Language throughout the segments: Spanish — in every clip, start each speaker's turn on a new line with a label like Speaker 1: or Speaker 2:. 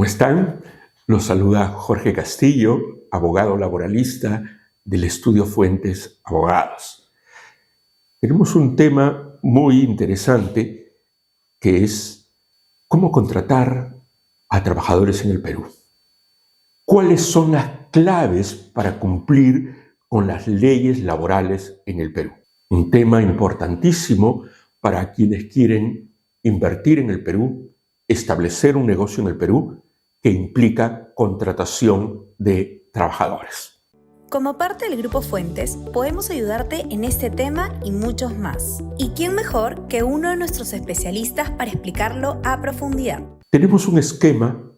Speaker 1: ¿Cómo están? Los saluda Jorge Castillo, abogado laboralista del Estudio Fuentes Abogados. Tenemos un tema muy interesante que es cómo contratar a trabajadores en el Perú. ¿Cuáles son las claves para cumplir con las leyes laborales en el Perú? Un tema importantísimo para quienes quieren invertir en el Perú, establecer un negocio en el Perú que implica contratación de trabajadores.
Speaker 2: Como parte del Grupo Fuentes, podemos ayudarte en este tema y muchos más. ¿Y quién mejor que uno de nuestros especialistas para explicarlo a profundidad?
Speaker 1: Tenemos un esquema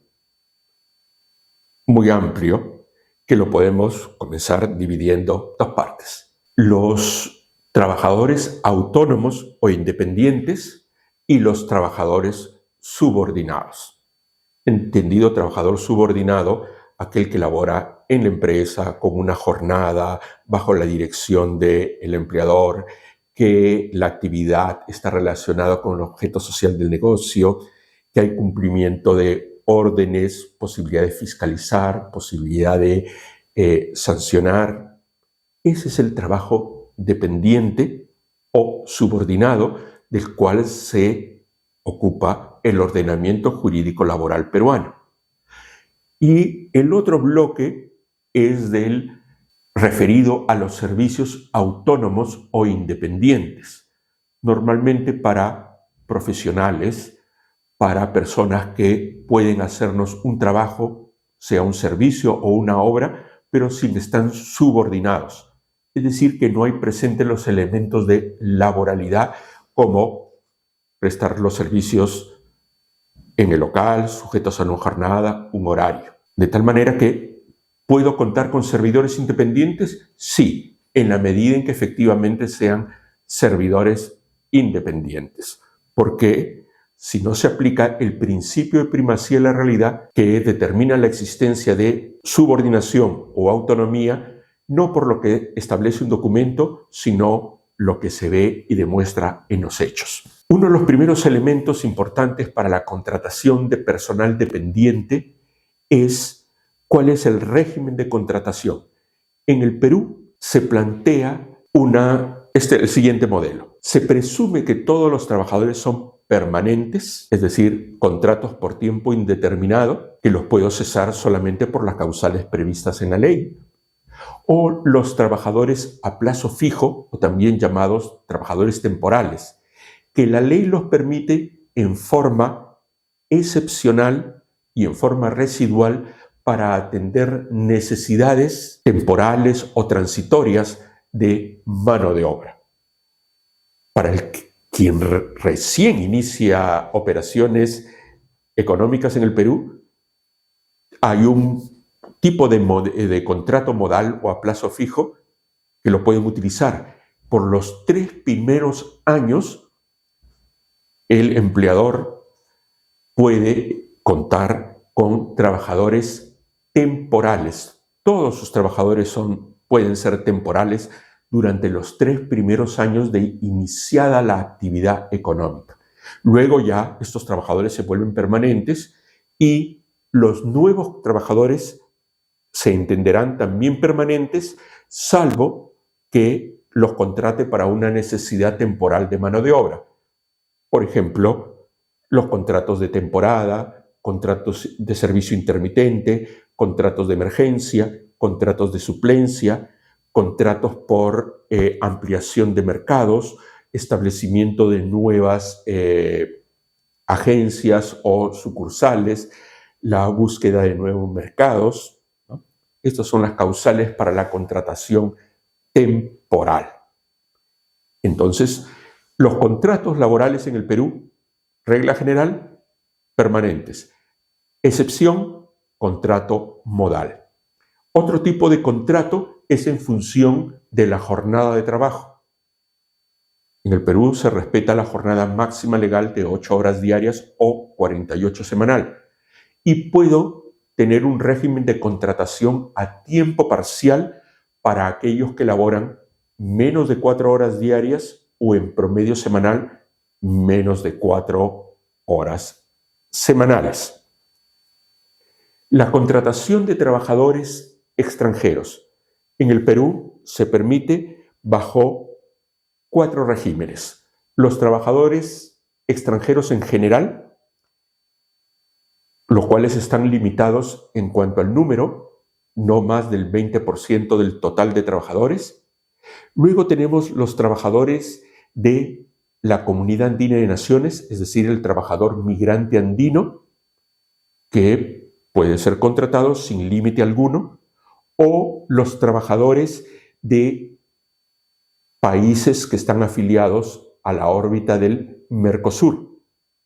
Speaker 1: muy amplio que lo podemos comenzar dividiendo en dos partes. Los trabajadores autónomos o independientes y los trabajadores subordinados. Entendido trabajador subordinado, aquel que labora en la empresa con una jornada bajo la dirección del empleador, que la actividad está relacionada con el objeto social del negocio, que hay cumplimiento de órdenes, posibilidad de fiscalizar, posibilidad de sancionar. Ese es el trabajo dependiente o subordinado del cual se ocupa el ordenamiento jurídico laboral peruano. Y el otro bloque es del referido a los servicios autónomos o independientes, normalmente para profesionales, para personas que pueden hacernos un trabajo, sea un servicio o una obra, pero sin estar subordinados. Es decir, que no hay presentes los elementos de laboralidad como prestar los servicios en el local, sujetos a una jornada, un horario. De tal manera que, ¿puedo contar con servidores independientes? Sí, en la medida en que efectivamente sean servidores independientes. Porque si no se aplica el principio de primacía de la realidad que determina la existencia de subordinación o autonomía, no por lo que establece un documento, sino lo que se ve y demuestra en los hechos. Uno de los primeros elementos importantes para la contratación de personal dependiente es cuál es el régimen de contratación. En el Perú se plantea el siguiente modelo. Se presume que todos los trabajadores son permanentes, es decir, contratos por tiempo indeterminado, que los puedo cesar solamente por las causales previstas en la ley, o los trabajadores a plazo fijo, o también llamados trabajadores temporales, que la ley los permite en forma excepcional y en forma residual para atender necesidades temporales o transitorias de mano de obra. Para quien recién inicia operaciones económicas en el Perú, hay un tipo de contrato modal o a plazo fijo que lo pueden utilizar. Por los 3 primeros años, el empleador puede contar con trabajadores temporales. Todos sus trabajadores pueden ser temporales durante los 3 primeros años de iniciada la actividad económica. Luego ya estos trabajadores se vuelven permanentes y los nuevos trabajadores se entenderán también permanentes, salvo que los contrate para una necesidad temporal de mano de obra. Por ejemplo, los contratos de temporada, contratos de servicio intermitente, contratos de emergencia, contratos de suplencia, contratos por ampliación de mercados, establecimiento de nuevas agencias o sucursales, la búsqueda de nuevos mercados, ¿no? Estas son las causales para la contratación temporal. Entonces, los contratos laborales en el Perú, regla general, permanentes. Excepción, contrato modal. Otro tipo de contrato es en función de la jornada de trabajo. En el Perú se respeta la jornada máxima legal de 8 horas diarias o 48 semanal. Y puedo tener un régimen de contratación a tiempo parcial para aquellos que laboran menos de 4 horas diarias o en promedio semanal menos de 4 horas semanales. La contratación de trabajadores extranjeros. En el Perú se permite bajo 4 regímenes. Los trabajadores extranjeros en general, los cuales están limitados en cuanto al número, no más del 20% del total de trabajadores. Luego tenemos los trabajadores de la Comunidad Andina de Naciones, es decir, el trabajador migrante andino, que puede ser contratado sin límite alguno, o los trabajadores de países que están afiliados a la órbita del Mercosur.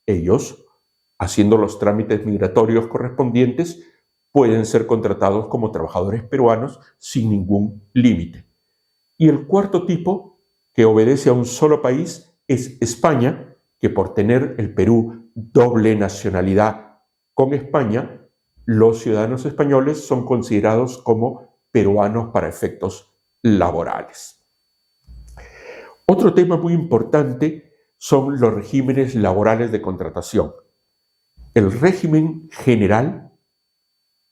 Speaker 1: Ellos, haciendo los trámites migratorios correspondientes, pueden ser contratados como trabajadores peruanos sin ningún límite. Y el cuarto tipo, que obedece a un solo país, es España, que por tener el Perú doble nacionalidad con España, los ciudadanos españoles son considerados como peruanos para efectos laborales. Otro tema muy importante son los regímenes laborales de contratación. El régimen general,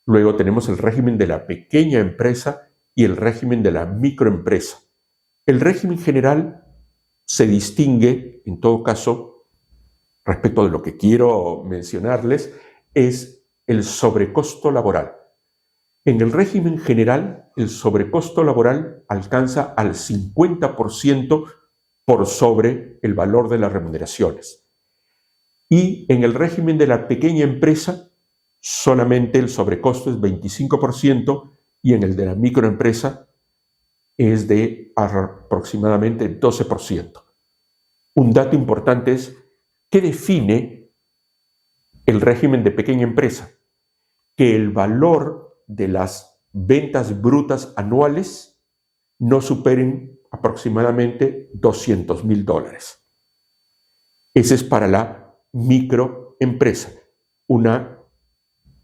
Speaker 1: luego tenemos el régimen de la pequeña empresa y el régimen de la microempresa. El régimen general se distingue, en todo caso, respecto de lo que quiero mencionarles, es el sobrecosto laboral. En el régimen general, el sobrecosto laboral alcanza al 50% por sobre el valor de las remuneraciones. Y en el régimen de la pequeña empresa, solamente el sobrecosto es 25% y en el de la microempresa es de aproximadamente 12%. Un dato importante es ¿qué define el régimen de pequeña empresa? Que el valor de las ventas brutas anuales no superen aproximadamente $200,000. Ese es para la microempresa. Una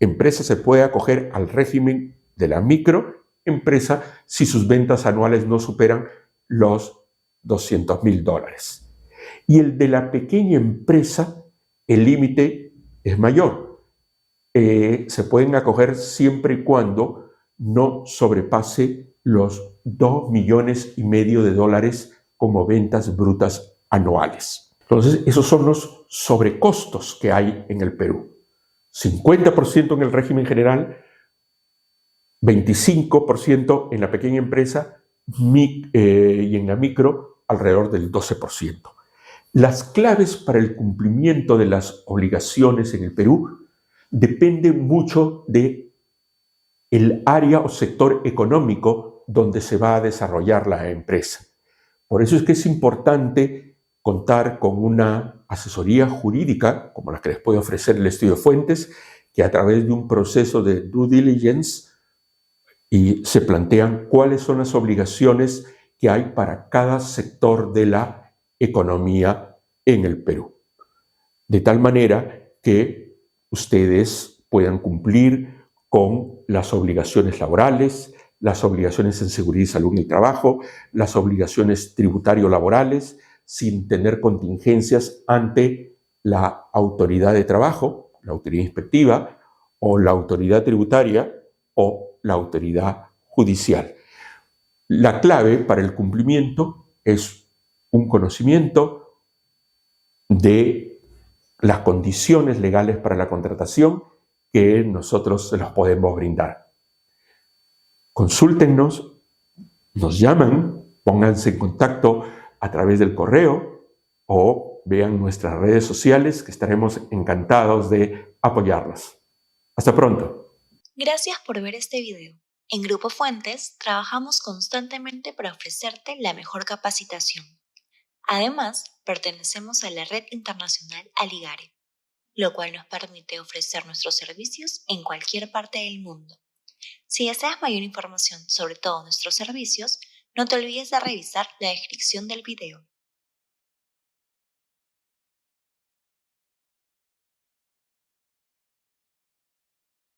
Speaker 1: empresa se puede acoger al régimen de la microempresa si sus ventas anuales no superan los $200,000. Y el de la pequeña empresa, el límite es mayor. Se pueden acoger siempre y cuando no sobrepase los $2,5 millones como ventas brutas anuales. Entonces, esos son los sobrecostos que hay en el Perú. 50% en el régimen general, 25% en la pequeña empresa y en la micro alrededor del 12%. Las claves para el cumplimiento de las obligaciones en el Perú dependen mucho de el área o sector económico donde se va a desarrollar la empresa. Por eso es que es importante contar con una asesoría jurídica, como la que les puede ofrecer el Estudio Fuentes, que a través de un proceso de due diligence y se plantean cuáles son las obligaciones que hay para cada sector de la economía en el Perú. De tal manera que ustedes puedan cumplir con las obligaciones laborales, las obligaciones en seguridad y salud y trabajo, las obligaciones tributario-laborales, sin tener contingencias ante la autoridad de trabajo, la autoridad inspectiva, o la autoridad tributaria, o la autoridad judicial. La clave para el cumplimiento es un conocimiento de las condiciones legales para la contratación que nosotros se los podemos brindar. Consúltennos, nos llaman, pónganse en contacto a través del correo o vean nuestras redes sociales que estaremos encantados de apoyarlos. Hasta pronto.
Speaker 2: Gracias por ver este video. En Grupo Fuentes trabajamos constantemente para ofrecerte la mejor capacitación. Además, pertenecemos a la red internacional Aligare, lo cual nos permite ofrecer nuestros servicios en cualquier parte del mundo. Si deseas mayor información sobre todos nuestros servicios, no te olvides de revisar la descripción del video.